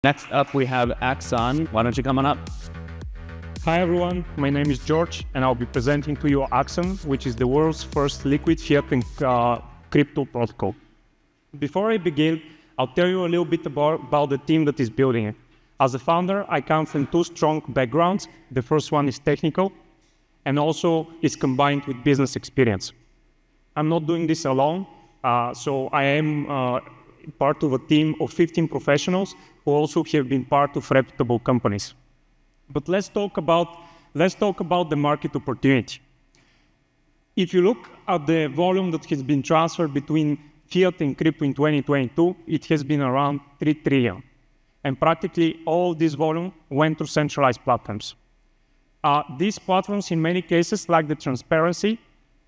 Next up, we have Axon. Why don't you come on up? Hi everyone, my name is George and I'll be presenting to you Axon, which is the world's first liquid fiat crypto protocol. Before I begin, I'll tell you a little bit about the team that is building it. As a founder, I come from two strong backgrounds. The first one is technical and also is combined with business experience. I'm not doing this alone, so I am part of a team of 15 professionals who also have been part of reputable companies. But let's talk about the market opportunity. If you look at the volume that has been transferred between fiat and crypto in 2022, it has been around 3 trillion. And practically all this volume went to centralized platforms. These platforms in many cases lack the transparency,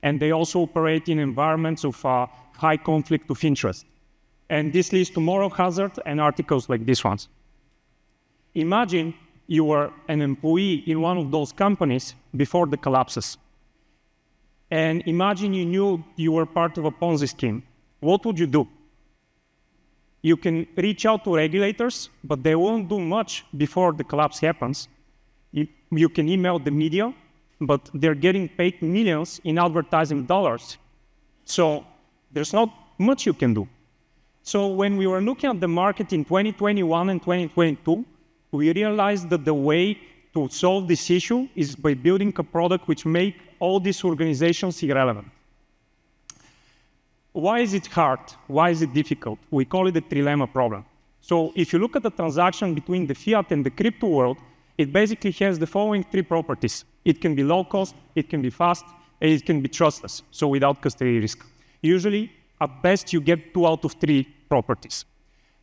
and they also operate in environments of high conflict of interest. And this leads to moral hazard and articles like these ones. Imagine you were an employee in one of those companies before the collapses. And imagine you knew you were part of a Ponzi scheme. What would you do? You can reach out to regulators, but they won't do much before the collapse happens. You can email the media, but they're getting paid millions in advertising dollars. So there's not much you can do. So when we were looking at the market in 2021 and 2022, we realized that the way to solve this issue is by building a product which makes all these organizations irrelevant. Why is it hard? Why is it difficult? We call it the trilemma problem. So if you look at the transaction between the fiat and the crypto world, it basically has the following three properties. It can be low cost, it can be fast, and it can be trustless, so without custody risk. Usually, at best, you get 2 out of 3 properties.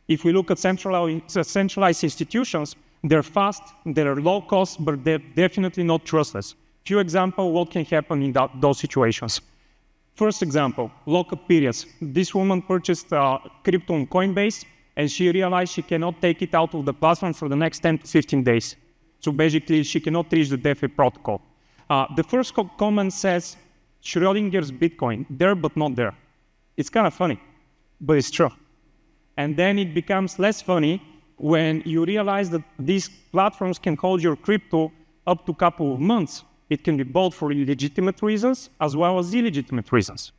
If we look at centralized institutions, they're fast, they're low cost, but they're definitely not trustless. Few examples what can happen in those situations. First example, lockup periods. This woman purchased crypto on Coinbase, and she realized she cannot take it out of the platform for the next 10 to 15 days. So basically, she cannot reach the DeFi protocol. The first comment says, Schrödinger's Bitcoin, there but not there. It's kind of funny, but it's true. And then it becomes less funny when you realize that these platforms can hold your crypto up to a couple of months. It can be bought for legitimate reasons as well as illegitimate reasons.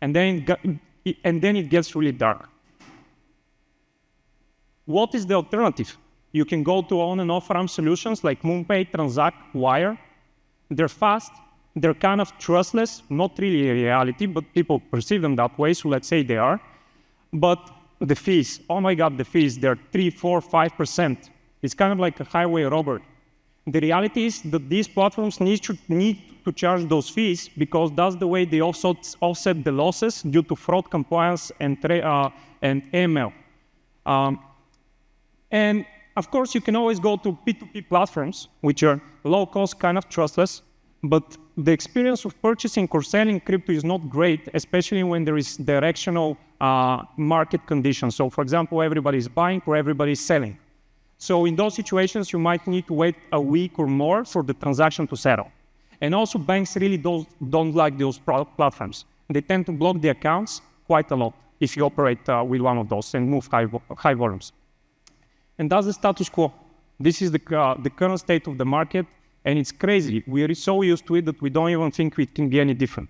And then it gets really dark. What is the alternative? You can go to on and off-ramp solutions like MoonPay, Transact, Wire. They're fast. They're kind of trustless, not really a reality, but people perceive them that way, so let's say they are. But the fees, oh my God, the fees, they're 3, 4, 5%. It's kind of like a highway robbery. The reality is that these platforms need to charge those fees because that's the way they also offset the losses due to fraud, compliance, and AML. And of course, you can always go to P2P platforms, which are low cost, kind of trustless, but the experience of purchasing or selling crypto is not great, especially when there is directional market conditions. So for example, everybody is buying or everybody is selling. So in those situations, you might need to wait a week or more for the transaction to settle. And also banks really don't like those platforms. They tend to block the accounts quite a lot if you operate with one of those and move high volumes. And that's the status quo. This is the current state of the market. And it's crazy. We are so used to it that we don't even think it can be any different.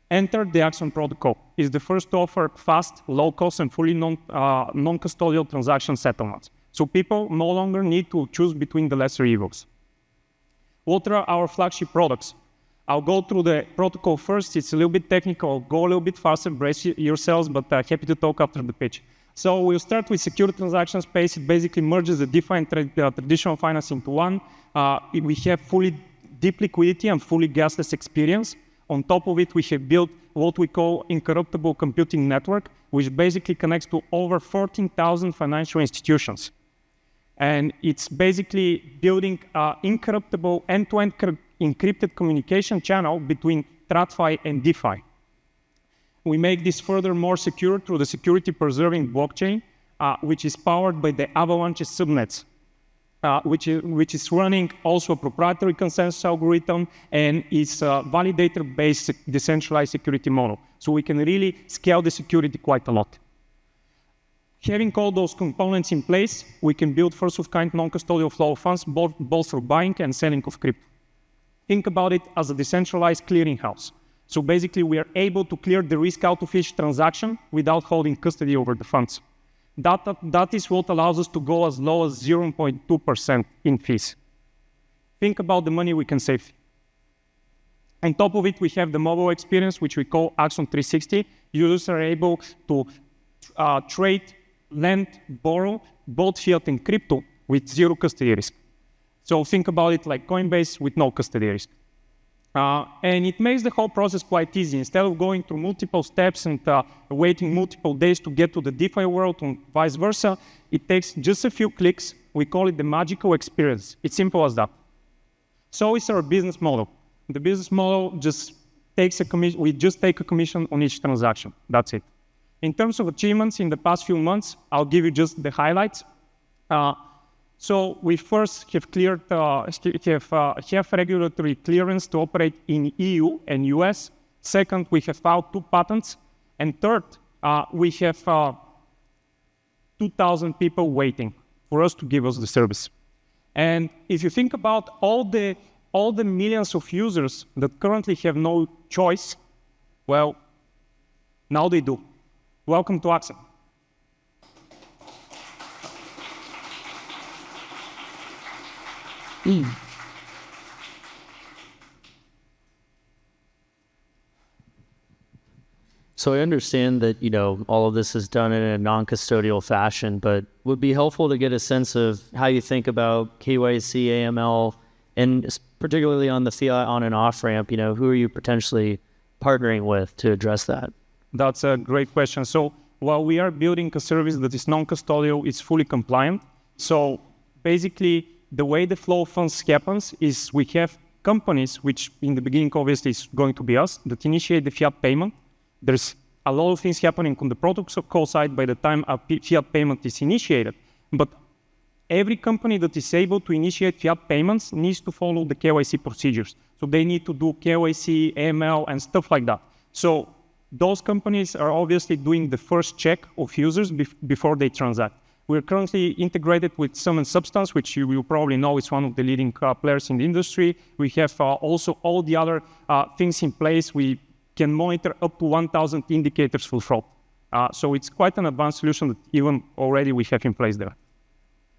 Enter the Axon protocol. It's the first to offer fast, low-cost, and fully non-custodial transaction settlements. So people no longer need to choose between the lesser evils. What are our flagship products? I'll go through the protocol first. It's a little bit technical. Go a little bit faster. Brace yourselves, but happy to talk after the pitch. So we'll start with secure transaction space. It basically merges the DeFi and traditional finance into one. We have fully deep liquidity and fully gasless experience. On top of it, we have built what we call incorruptible computing network, which basically connects to over 14,000 financial institutions. And it's basically building an incorruptible end-to-end encrypted communication channel between TradFi and DeFi. We make this further more secure through the security-preserving blockchain, which is powered by the Avalanche subnets, which is running also a proprietary consensus algorithm and is a validator-based decentralized security model. So we can really scale the security quite a lot. Having all those components in place, we can build first-of-kind non-custodial flow of funds, both through buying and selling of crypto. Think about it as a decentralized clearinghouse. So basically, we are able to clear the risk out of each transaction without holding custody over the funds. That is what allows us to go as low as 0.2% in fees. Think about the money we can save. On top of it, we have the mobile experience, which we call Axon 360. Users are able to trade, lend, borrow, both fiat and crypto with zero custody risk. So think about it like Coinbase with no custody risk. And it makes the whole process quite easy. Instead of going through multiple steps and waiting multiple days to get to the DeFi world and vice versa, it takes just a few clicks. We call it the magical experience. It's simple as that. So it's our business model. The business model just takes a commission. We just take a commission on each transaction. That's it. In terms of achievements in the past few months, I'll give you just the highlights. So we first have cleared, have regulatory clearance to operate in EU and US. Second, we have filed 2 patents. And third, we have 2,000 people waiting for us to give us the service. And if you think about all the millions of users that currently have no choice, well, now they do. Welcome to Axon. So I understand that, all of this is done in a non-custodial fashion, but would be helpful to get a sense of how you think about KYC, AML, and particularly on the fiat on and off ramp, who are you potentially partnering with to address that? That's a great question. So while we are building a service that is non-custodial, it's fully compliant. So basically, the way the flow of funds happens is we have companies, which in the beginning obviously is going to be us, that initiate the fiat payment. There's a lot of things happening on the protocol side by the time a fiat payment is initiated. But every company that is able to initiate fiat payments needs to follow the KYC procedures. So they need to do KYC, AML, and stuff like that. So those companies are obviously doing the first check of users before they transact. We're currently integrated with Sum & Substance, which you will probably know is one of the leading players in the industry. We have also all the other things in place. We can monitor up to 1,000 indicators for fraud. So it's quite an advanced solution that even already we have in place there.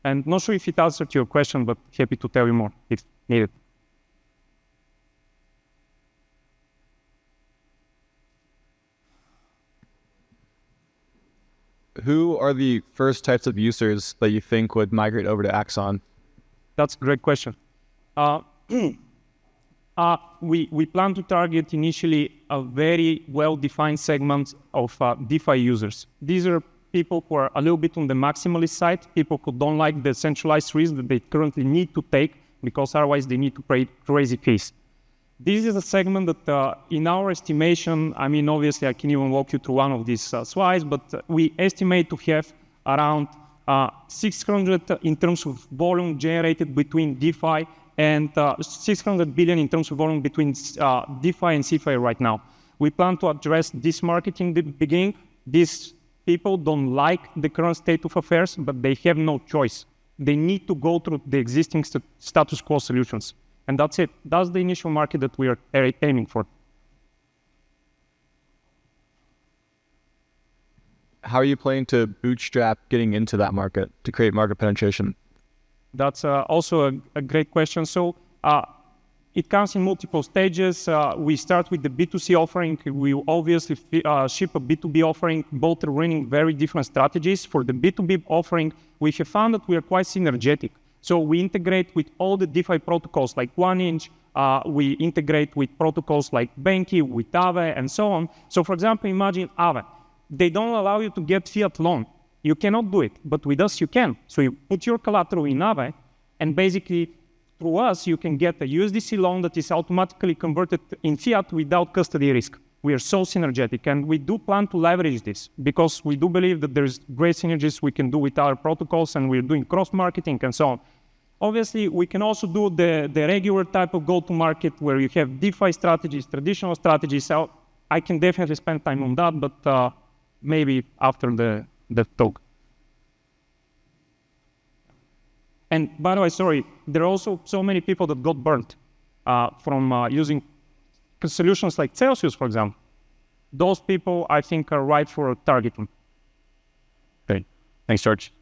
And not sure if it answered your question, but happy to tell you more if needed. Who are the first types of users that you think would migrate over to Axon? That's a great question. We plan to target initially a very well-defined segment of DeFi users. These are people who are a little bit on the maximalist side, people who don't like the centralized risk that they currently need to take because otherwise they need to pay crazy fees. This is a segment that, in our estimation, obviously I can even walk you through one of these slides, but we estimate to have around 600 in terms of volume generated between DeFi and 600 billion in terms of volume between DeFi and CeFi right now. We plan to address this market in the beginning. These people don't like the current state of affairs, but they have no choice. They need to go through the existing status quo solutions. And that's it. That's the initial market that we are aiming for. How are you planning to bootstrap getting into that market to create market penetration? That's also a great question. So it comes in multiple stages. We start with the B2C offering. We obviously ship a B2B offering. Both are running very different strategies. For the B2B offering, we have found that we are quite synergetic. So we integrate with all the DeFi protocols like 1inch. We integrate with protocols like Banky, with Aave, and so on. So for example, imagine Aave. They don't allow you to get fiat loan. You cannot do it, but with us you can. So you put your collateral in Aave, and basically through us you can get a USDC loan that is automatically converted in fiat without custody risk. We are so synergetic, and we do plan to leverage this because we do believe that there's great synergies we can do with our protocols, and we're doing cross-marketing and so on. Obviously, we can also do the regular type of go-to-market where you have DeFi strategies, traditional strategies. So I can definitely spend time on that, but maybe after the talk. And by the way, sorry, there are also so many people that got burnt from using solutions like Celsius, for example. Those people, I think, are right for targeting. Great. Thanks, George.